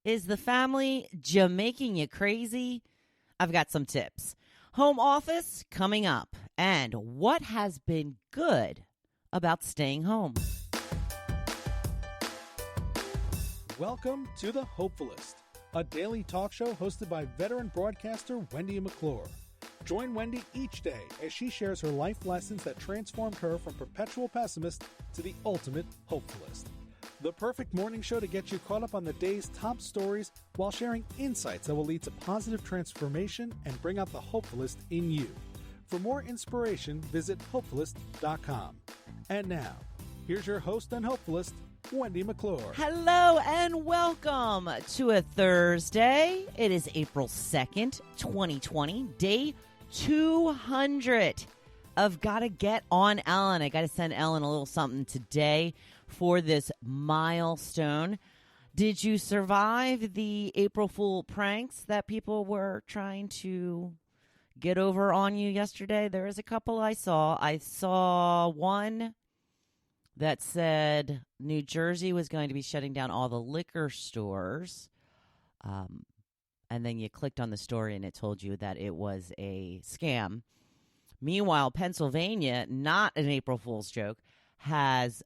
Is the family making you crazy? I've got some tips. Home office coming up, and what has been good about staying home. Welcome to the Hopefulist, a daily talk show hosted by veteran broadcaster Wendy McClure. Join Wendy each day as she shares her life lessons that transformed her from perpetual pessimist to the ultimate hopefulist. The perfect morning show to get you caught up on the day's top stories while sharing insights that will lead to positive transformation and bring out the hopefulist in you. For more inspiration, visit hopefulist.com. And now, here's your host and hopefulist, Wendy McClure. Hello and welcome to a Thursday. It is April 2nd, 2020, day 200 of Gotta Get on Ellen. I got to send Ellen a little something today for this milestone. Did you survive the April Fool pranks that people were trying to get over on you yesterday? There is a couple I saw. I saw one that said New Jersey was going to be shutting down all the liquor stores. And then you clicked on the story and it told you that it was a scam. Meanwhile, Pennsylvania, not an April Fool's joke, has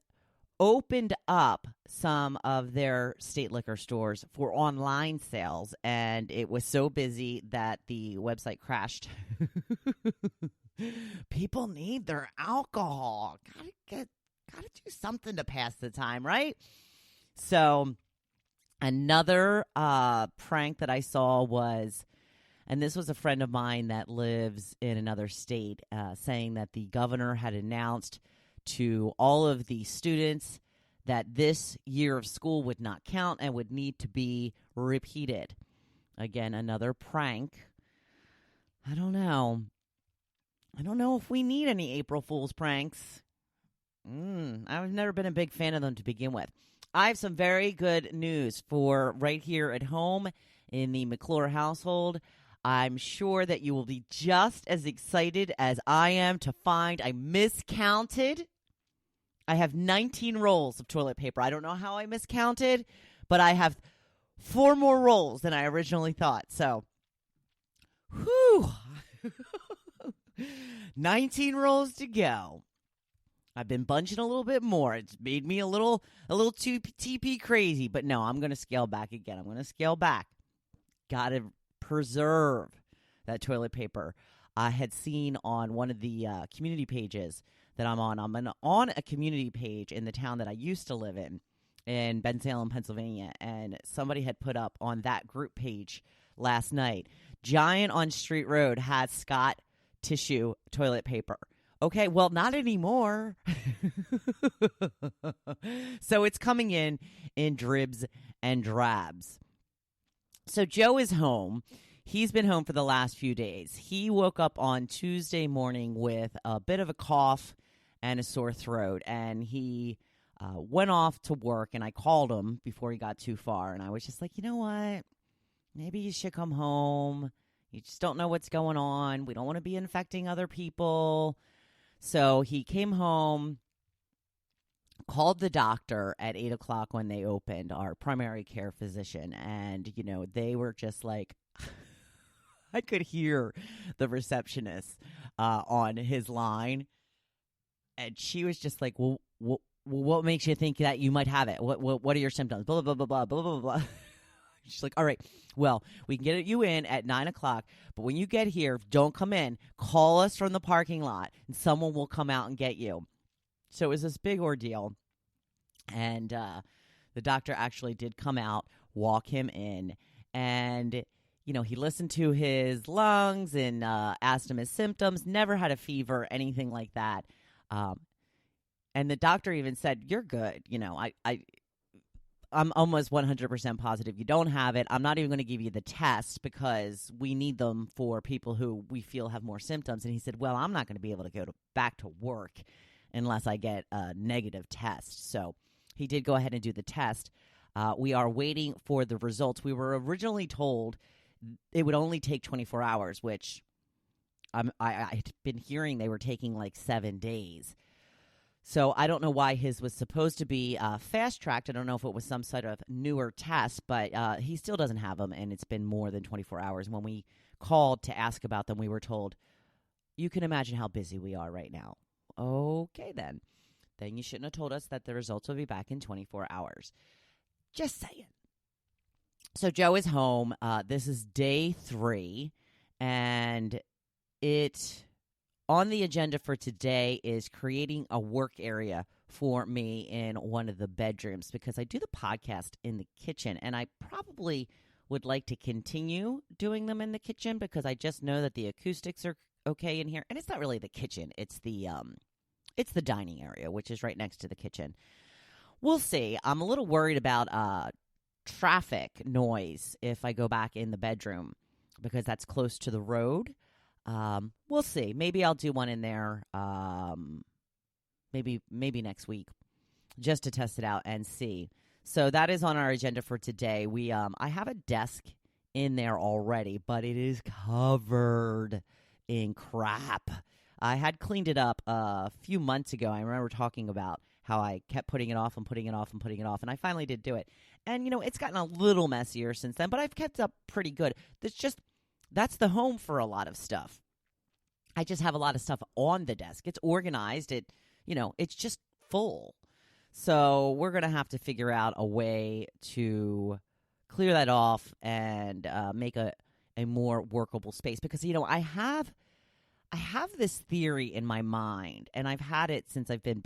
opened up some of their state liquor stores for online sales, and it was so busy that the website crashed. People need their alcohol. Gotta do something to pass the time, right? So another prank that I saw was, and this was a friend of mine that lives in another state, saying that the governor had announced to all of the students that this year of school would not count and would need to be repeated. Again, another prank. I don't know if we need any April Fool's pranks. I've never been a big fan of them to begin with. I have some very good news for right here at home in the McClure household. I'm sure that you will be just as excited as I am to find I miscounted. I have 19 rolls of toilet paper. I don't know how I miscounted, but I have 4 more rolls than I originally thought. So, whew, 19 rolls to go. I've been bunching a little bit more. It's made me a little too TP crazy, but no, I'm going to scale back again. I'm going to scale back. Got to preserve that toilet paper. I had seen on one of the community pages that I'm on. I'm on a community page in the town that I used to live in Bensalem, Pennsylvania, and somebody had put up on that group page last night, Giant on Street Road has Scott tissue toilet paper. Okay, well, not anymore. So it's coming in dribs and drabs. So Joe is home. He's been home for the last few days. He woke up on Tuesday morning with a bit of a cough and a sore throat, and he went off to work, and I called him before he got too far, and I was just like, you know what? Maybe you should come home. You just don't know what's going on. We don't want to be infecting other people. So he came home, called the doctor at 8 o'clock when they opened, our primary care physician, and, you know, they were just like, I could hear the receptionist on his line, and she was just like, well, what makes you think that you might have it? What are your symptoms? Blah, blah, blah, blah, blah, blah, blah. She's like, all right, well, we can get you in at 9 o'clock, but when you get here, don't come in. Call us from the parking lot, and someone will come out and get you. So it was this big ordeal, and the doctor actually did come out, walk him in, and, you know, he listened to his lungs and asked him his symptoms, never had a fever, anything like that. And the doctor even said, you're good. You know, I'm almost 100% positive you don't have it. I'm not even going to give you the tests because we need them for people who we feel have more symptoms. And he said, well, I'm not going to be able to go back to work unless I get a negative test. So he did go ahead and do the test. We are waiting for the results. We were originally told it would only take 24 hours, which I'd been hearing they were taking like 7 days. So I don't know why his was supposed to be fast-tracked. I don't know if it was some sort of newer test, but he still doesn't have them, and it's been more than 24 hours. When we called to ask about them, we were told, you can imagine how busy we are right now. Okay, then. Then you shouldn't have told us that the results will be back in 24 hours. Just saying. So Joe is home. This is day 3, and it on the agenda for today is creating a work area for me in one of the bedrooms because I do the podcast in the kitchen, and I probably would like to continue doing them in the kitchen because I just know that the acoustics are okay in here. And it's not really the kitchen. It's the dining area, which is right next to the kitchen. We'll see. I'm a little worried about traffic noise if I go back in the bedroom because that's close to the road. We'll see. Maybe I'll do one in there maybe next week just to test it out and see. So that is on our agenda for today. I have a desk in there already, but it is covered in crap. I had cleaned it up a few months ago. I remember talking about how I kept putting it off and putting it off and putting it off, and I finally did do it. And, it's gotten a little messier since then, but I've kept up pretty good. That's the home for a lot of stuff. I just have a lot of stuff on the desk. It's organized. It's just full. So we're going to have to figure out a way to clear that off and make a more workable space because, I have this theory in my mind, and I've had it since I've been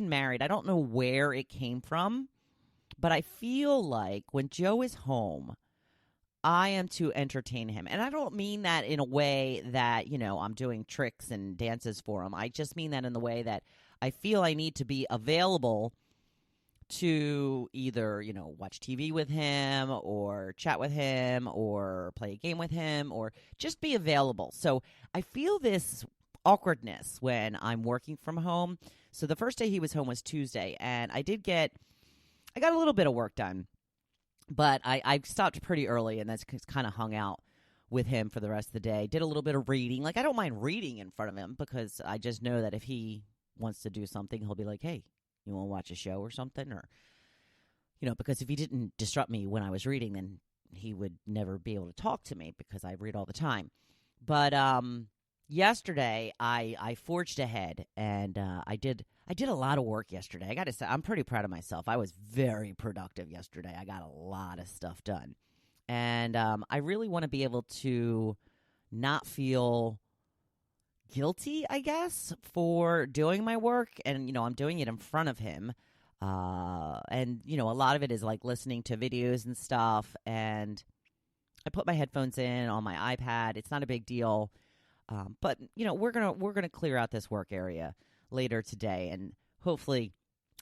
married. I don't know where it came from, but I feel like when Joe is home, I am to entertain him. And I don't mean that in a way that, I'm doing tricks and dances for him. I just mean that in the way that I feel I need to be available to either, watch TV with him or chat with him or play a game with him or just be available. So I feel this awkwardness when I'm working from home. So the first day he was home was Tuesday, and I got a little bit of work done, but I stopped pretty early, and that's kind of hung out with him for the rest of the day. Did a little bit of reading. Like, I don't mind reading in front of him because I just know that if he wants to do something, he'll be like, hey, you want to watch a show or something? Or, because if he didn't disrupt me when I was reading, then he would never be able to talk to me because I read all the time. But yesterday I forged ahead, and I did a lot of work yesterday. I got to say, I'm pretty proud of myself. I was very productive yesterday. I got a lot of stuff done. And I really want to be able to not feel guilty, I guess, for doing my work. And, I'm doing it in front of him. And, a lot of it is like listening to videos and stuff. And I put my headphones in on my iPad. It's not a big deal. But, we're gonna clear out this work area later today. And hopefully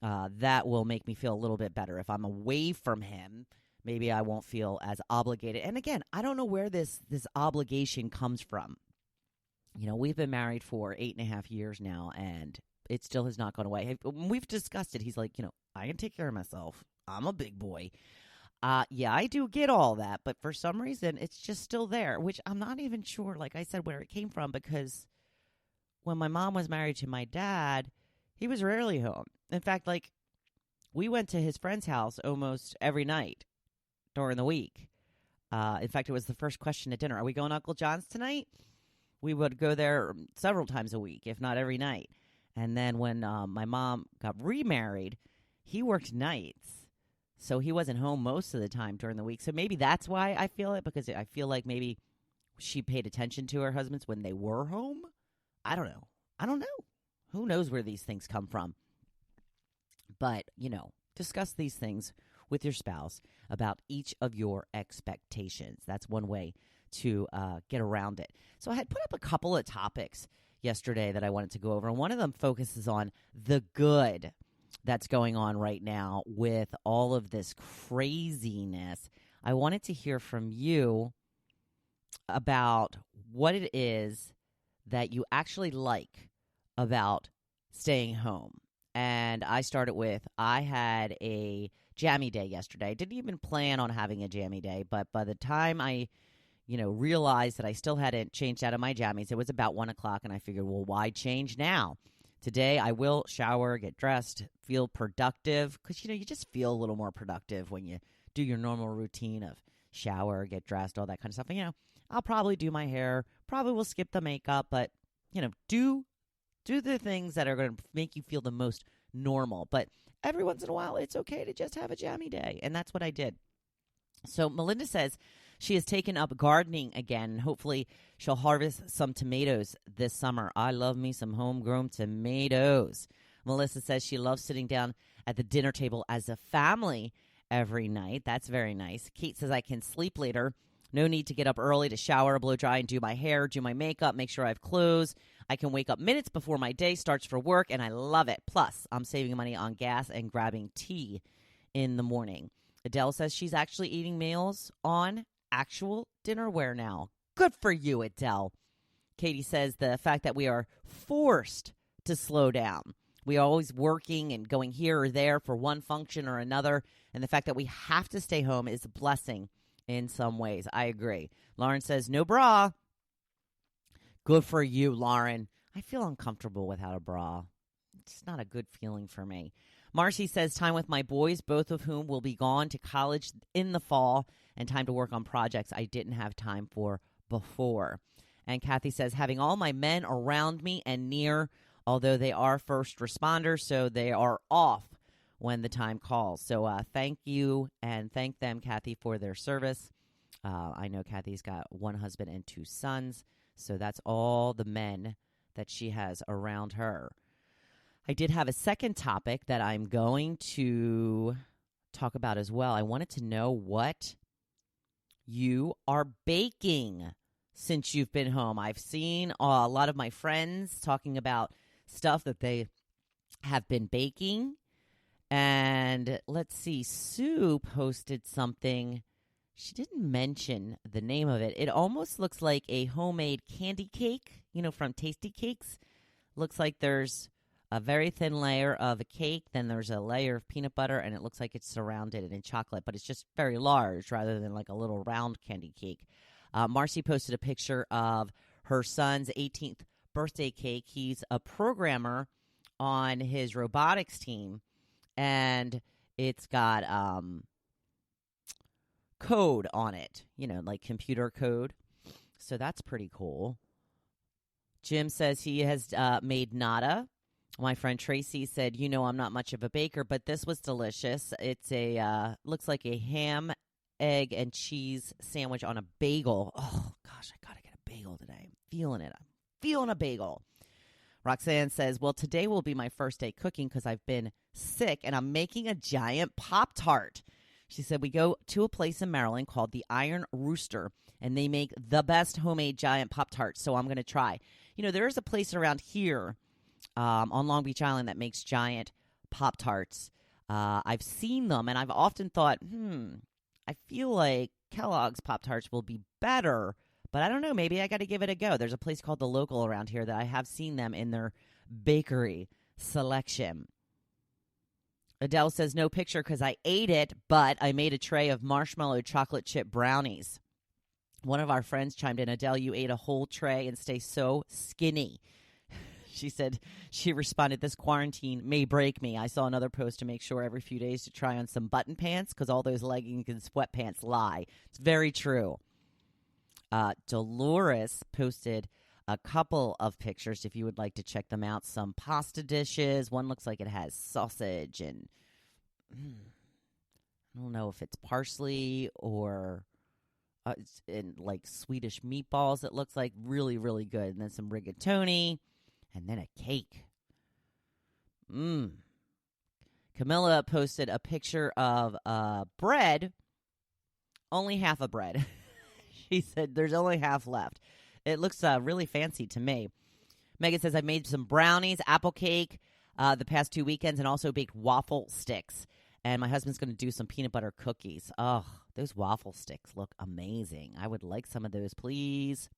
that will make me feel a little bit better. If I'm away from him, maybe I won't feel as obligated. And again, I don't know where this obligation comes from. We've been married for 8.5 years now, and it still has not gone away. We've discussed it. He's like, I can take care of myself. I'm a big boy. Yeah, I do get all that, but for some reason, it's just still there, which I'm not even sure, like I said, where it came from, because when my mom was married to my dad, he was rarely home. In fact, we went to his friend's house almost every night during the week. In fact, it was the first question at dinner. Are we going to Uncle John's tonight? We would go there several times a week, if not every night. And then when my mom got remarried, he worked nights. So he wasn't home most of the time during the week. So maybe that's why I feel it, because I feel like maybe she paid attention to her husbands when they were home. I don't know. Who knows where these things come from? But, discuss these things with your spouse about each of your expectations. That's one way to get around it. So I had put up a couple of topics yesterday that I wanted to go over, and one of them focuses on the good that's going on right now with all of this craziness. I wanted to hear from you about what it is that you actually like about staying home. And I started with, I had a jammy day yesterday. I didn't even plan on having a jammy day, but by the time I realized that I still hadn't changed out of my jammies, it was about 1 o'clock, and I figured, well, why change now? Today, I will shower, get dressed, feel productive because, you just feel a little more productive when you do your normal routine of shower, get dressed, all that kind of stuff. And, I'll probably do my hair, probably will skip the makeup, but, do the things that are going to make you feel the most normal. But every once in a while, it's okay to just have a jammy day. And that's what I did. So Melinda says she has taken up gardening again. Hopefully she'll harvest some tomatoes this summer. I love me some homegrown tomatoes. Melissa says she loves sitting down at the dinner table as a family every night. That's very nice. Kate says I can sleep later. No need to get up early to shower, blow dry, and do my hair, do my makeup, make sure I have clothes. I can wake up minutes before my day starts for work, and I love it. Plus, I'm saving money on gas and grabbing tea in the morning. Adele says she's actually eating meals on actual dinnerware now. Good for you, Adele. Katie says the fact that we are forced to slow down. We are always working and going here or there for one function or another, and the fact that we have to stay home is a blessing in some ways. I agree. Lauren says, no bra. Good for you, Lauren. I feel uncomfortable without a bra. It's not a good feeling for me. Marcy says time with my boys, both of whom will be gone to college in the fall, and time to work on projects I didn't have time for before. And Kathy says having all my men around me and near, although they are first responders, so they are off when the time calls. So thank you and thank them, Kathy, for their service. I know Kathy's got one husband and two sons, so that's all the men that she has around her. I did have a second topic that I'm going to talk about as well. I wanted to know what you are baking since you've been home. I've seen a lot of my friends talking about stuff that they have been baking. And let's see, Sue posted something. She didn't mention the name of it. It almost looks like a homemade candy cake, from Tasty Cakes. Looks like there's a very thin layer of a cake, then there's a layer of peanut butter, and it looks like it's surrounded in chocolate, but it's just very large rather than like a little round candy cake. Marcy posted a picture of her son's 18th birthday cake. He's a programmer on his robotics team, and it's got code on it, like computer code. So that's pretty cool. Jim says he has made nata. My friend Tracy said, I'm not much of a baker, but this was delicious. It's looks like a ham, egg, and cheese sandwich on a bagel. Oh, gosh, I got to get a bagel today. I'm feeling it. I'm feeling a bagel. Roxanne says, well, today will be my first day cooking because I've been sick, and I'm making a giant Pop-Tart. She said, we go to a place in Maryland called the Iron Rooster, and they make the best homemade giant Pop-Tarts, so I'm going to try. There is a place around here on Long Beach Island that makes giant Pop-Tarts. I've seen them, and I've often thought, I feel like Kellogg's Pop-Tarts will be better, but I don't know. Maybe I got to give it a go. There's a place called The Local around here that I have seen them in their bakery selection. Adele says, no picture because I ate it, but I made a tray of marshmallow chocolate chip brownies. One of our friends chimed in, Adele, you ate a whole tray and stay so skinny. She said, she responded, this quarantine may break me. I saw another post to make sure every few days to try on some button pants because all those leggings and sweatpants lie. It's very true. Dolores posted a couple of pictures if you would like to check them out. Some pasta dishes. One looks like it has sausage and I don't know if it's parsley or in like Swedish meatballs. It looks like really, really good. And then some rigatoni. And then a cake. Camilla posted a picture of bread. Only half a bread. She said there's only half left. It looks really fancy to me. Megan says, I've made some brownies, apple cake the past 2 weekends, and also baked waffle sticks. And my husband's going to do some peanut butter cookies. Oh, those waffle sticks look amazing. I would like some of those, please.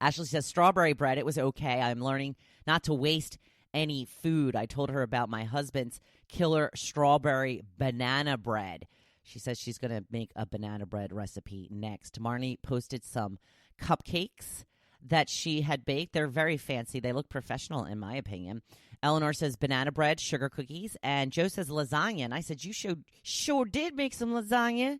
Ashley says, strawberry bread, it was okay. I'm learning not to waste any food. I told her about my husband's killer strawberry banana bread. She says she's going to make a banana bread recipe next. Marnie posted some cupcakes that she had baked. They're very fancy. They look professional, in my opinion. Eleanor says banana bread, sugar cookies, and Joe says lasagna. And I said, you sure did make some lasagna.